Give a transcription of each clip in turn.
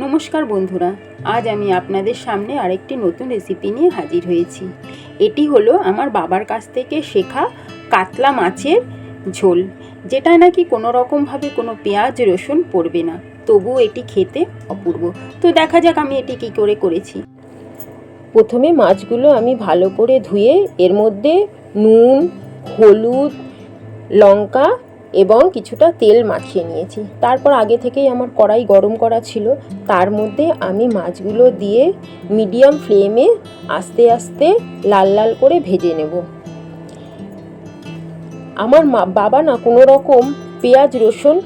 নমস্কার বন্ধুরা, আজ আমি আপনাদের সামনে আরেকটি নতুন রেসিপি নিয়ে হাজির হয়েছি। এটি হলো আমার বাবার কাছ থেকে শেখা কাতলা মাছের ঝোল, যেটা নাকি কোনো রকমভাবে কোনো পেঁয়াজ রসুন পড়বে না, তবুও এটি খেতে অপূর্ব। তো দেখা যাক আমি এটি কী করে করেছি। প্রথমে মাছগুলো আমি ভালো করে ধুয়ে এর মধ্যে নুন, হলুদ, লঙ্কা এবং কিছুটা তেল মাখিয়ে নিয়েছি। তারপর আগে থেকেই আমার কড়াই গরম করা ছিল, তার মধ্যে আমি মাছগুলো দিয়ে মিডিয়াম ফ্লেমে আস্তে আস্তে লাল লাল করে ভেজে নেব। আমার বাবা না কোনো রকম পেঁয়াজ রসুন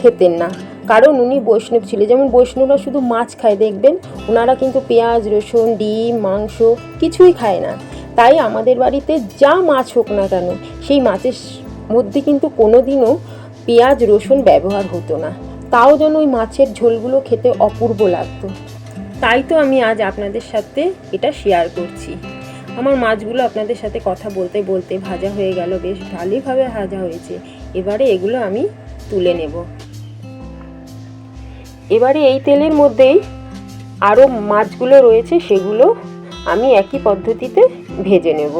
খেতেন না, কারণ উনি বৈষ্ণব ছিল। যেমন বৈষ্ণবরা শুধু মাছ খায় দেখবেন, ওনারা কিন্তু পেঁয়াজ রসুন ডিম মাংস কিছুই খায় না। তাই আমাদের বাড়িতে যা মাছ হোক না কেন, সেই মাছের মধ্যে কিন্তু কোনো দিনও পেঁয়াজ রসুন ব্যবহার হতো না। তাও যেন ওই মাছের ঝোলগুলো খেতে অপূর্ব লাগতো। তাই তো আমি আজ আপনাদের সাথে এটা শেয়ার করছি। আমার মাছগুলো আপনাদের সাথে কথা বলতে বলতে ভাজা হয়ে গেল, বেশ ভালোইভাবে ভাজা হয়েছে। এবারে এগুলো আমি তুলে নেব। এবারে এই তেলের মধ্যেই আরও মাছগুলো রয়েছে, সেগুলো আমি একই পদ্ধতিতে ভেজে নেব।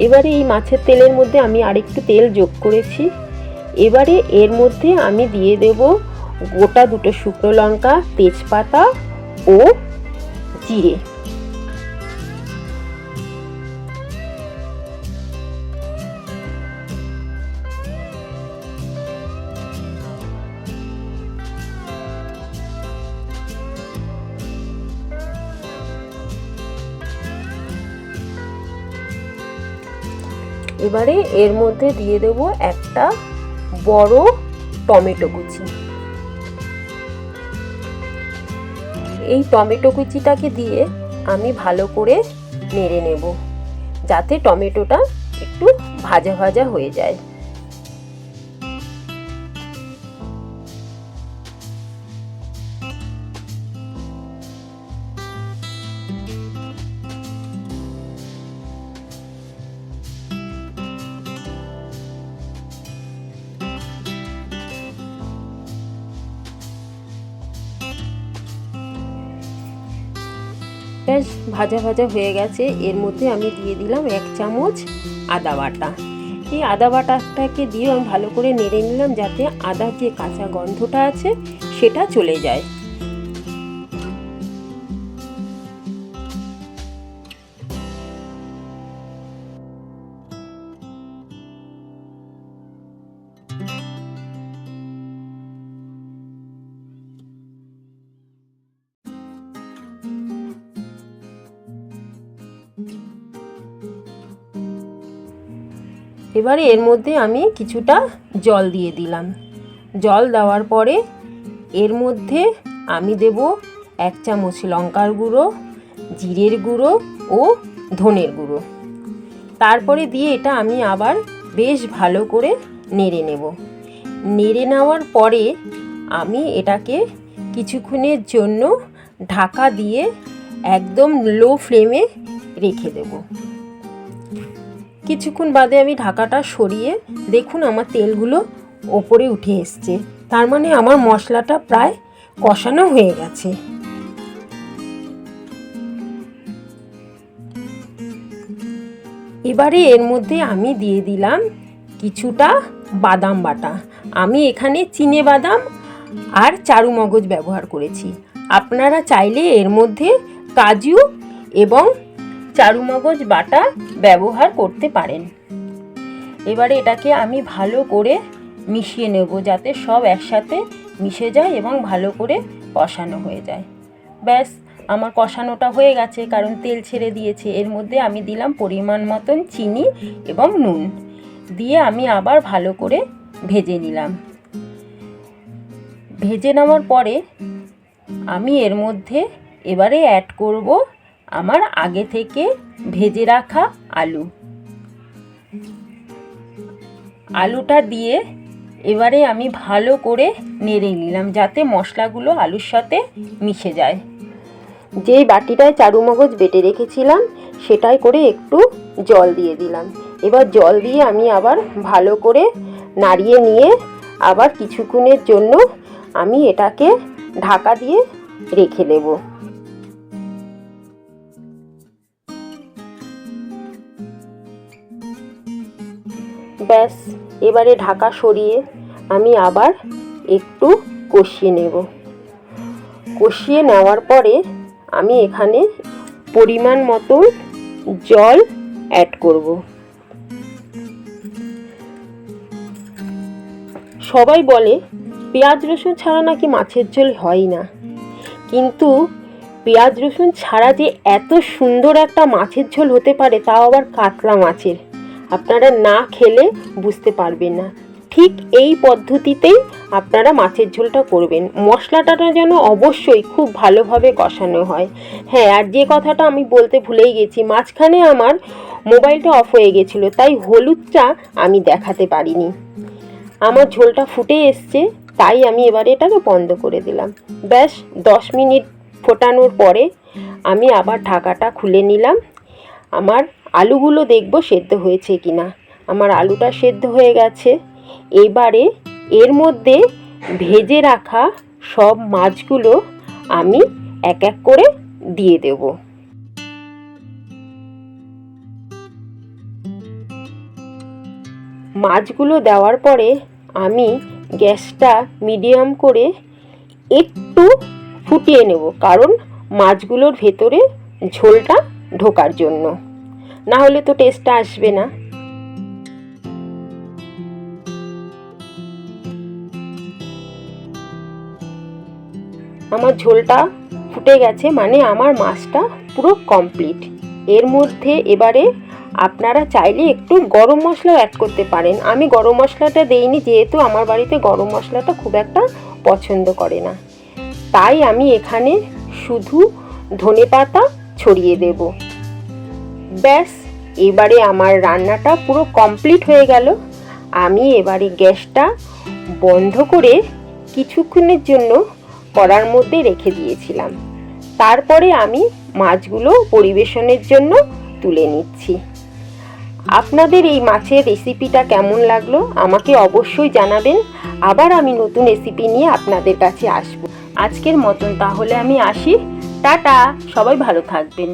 এবারে এই মাছের তেলের মধ্যে আমি আরেকটু তেল যোগ করেছি। এবারে এর মধ্যে আমি দিয়ে দেব গোটা দুটো শুকনো লঙ্কা, তেজপাতা ও জিরে। এবারে এর মধ্যে দিয়ে দেব একটা বড় টমেটো কুচি। এই টমেটো কুচিটাকে দিয়ে আমি ভালো করে নেড়ে নেব, যাতে টমেটোটা একটু ভাজা ভাজা হয়ে যায়। বেশ ভাজা ভাজা হয়ে গেছে। এর মধ্যে আমি দিয়ে দিলাম 1 চামচ আদা বাটা। এই আদা বাটাটাকে দিয়ে আমি ভালো করে নেড়ে নিলাম, যাতে আদার যে কাঁচা গন্ধটা আছে সেটা চলে যায়। এবারে এর মধ্যে আমি কিছুটা জল দিয়ে দিলাম। জল দেওয়ার পরে এর মধ্যে আমি দেব 1 চামচ লঙ্কার গুঁড়ো, জিরের গুঁড়ো ও ধনের গুঁড়ো। তারপরে দিয়ে এটা আমি আবার বেশ ভালো করে নেড়ে নেব। নেড়ে নেওয়ার পরে আমি এটাকে কিছুক্ষণের জন্য ঢাকা দিয়ে একদম লো ফ্লেমে রেখে দেব। কিছুক্ষণ বাদে আমি ঢাকাটা সরিয়ে দেখুন আমার তেলগুলো ওপরে উঠে এসছে, তার মানে আমার মশলাটা প্রায় কষানো হয়ে গেছে। এবারে এর মধ্যে আমি দিয়ে দিলাম কিছুটা বাদাম বাটা। আমি এখানে চিনে বাদাম আর চারু মগজ ব্যবহার করেছি। আপনারা চাইলে এর মধ্যে কাজু এবং চারু মগজ বাটা ব্যবহার করতে পারেন। এবারে এটাকে আমি ভালো করে মিশিয়ে নেব, যাতে সব একসাথে মিশে যায় এবং ভালো করে কষানো হয়ে যায়। ব্যাস আমার কষানোটা হয়ে গেছে, কারণ তেল ছেড়ে দিয়েছে। এর মধ্যে আমি দিলাম পরিমাণ মতন চিনি এবং নুন দিয়ে আমি আবার ভালো করে ভেজে নিলাম। ভেজে নেওয়ার পরে আমি এর মধ্যে এবারে অ্যাড করব আমার আগে থেকে ভেজে রাখা আলুটা দিয়ে এবারে আমি ভালো করে নেড়ে নিলাম, যাতে মশলাগুলো আলুর সাথে মিশে যায়। যে বাটিটায় চারুমগজ বেটে রেখেছিলাম সেটাই করে একটু জল দিয়ে দিলাম। এবার জল দিয়ে আমি আবার ভালো করে নাড়িয়ে নিয়ে আবার কিছুক্ষণের জন্য আমি এটাকে ঢাকা দিয়ে রেখে দেব। ব্যাস, এবারে ঢাকা সরিয়ে আমি আবার একটু কষিয়ে নেব। কষিয়ে নেওয়ার পরে আমি এখানে পরিমাণ মতো জল অ্যাড করব। সবাই বলে পেঁয়াজ রসুন ছাড়া নাকি মাছের ঝোল হয় না, কিন্তু পেঁয়াজ রসুন ছাড়া যে এত সুন্দর একটা মাছের ঝোল হতে পারে, তাও আবার কাতলা মাছের, আপনারা না খেলে বুঝতে পারবেন না। ঠিক এই পদ্ধতিতেই আপনারা মাছের ঝোলটা করবেন। মশলাটা যেন অবশ্যই খুব ভালোভাবে কষানো হয়। হ্যাঁ, আর যে কথাটা আমি বলতে ভুলেই গেছি, মাঝখানে আমার মোবাইলটা অফ হয়ে গেছিলো, তাই হলুদটা আমি দেখাতে পারিনি। আমার ঝোলটা ফুটে এসছে, তাই আমি এবারে এটাকে বন্ধ করে দিলাম। ব্যাস 10 মিনিট ফোটানোর পরে আমি আবার ঢাকাটা খুলে নিলাম। আমার আলুগুলো দেখব সেদ্ধ হয়েছে কিনা। আমার আলুটা সেদ্ধ হয়ে গেছে। এবারে এর মধ্যে ভেজে রাখা সব মাছগুলো আমি এক এক করে দিয়ে দেব। মাছগুলো দেওয়ার পরে আমি গ্যাসটা মিডিয়াম করে একটু ফুটিয়ে নেব, কারণ মাছগুলোর ভেতরে ঝোলটা ঢোকার জন্য, না হলে তো টেস্টটা আসবে না। আমার ঝোলটা ফুটে গেছে, মানে আমার মাছটা পুরো কমপ্লিট। এর মধ্যে এবারে আপনারা চাইলে একটু গরম মশলাও অ্যাড করতে পারেন। আমি গরম মশলাটা দেইনি, যেহেতু আমার বাড়িতে গরম মশলাটা খুব একটা পছন্দ করে না, তাই আমি এখানে শুধু ধনেপাতা ছড়িয়ে দেব। ব্যাস, এবারে আমার রান্নাটা পুরো কমপ্লিট হয়ে গেল। আমি এবারে গ্যাসটা বন্ধ করে কিছুক্ষণের জন্য কড়ার মধ্যে রেখে দিয়েছিলাম। তারপরে আমি মাছগুলো পরিবেশনের জন্য তুলে নিচ্ছি। আপনাদের এই মাছের রেসিপিটা কেমন লাগলো আমাকে অবশ্যই জানাবেন। আবার আমি নতুন রেসিপি নিয়ে আপনাদের কাছে আসব। আজকের মতন তাহলে আমি আসি। টাটা, সবাই ভালো থাকবেন।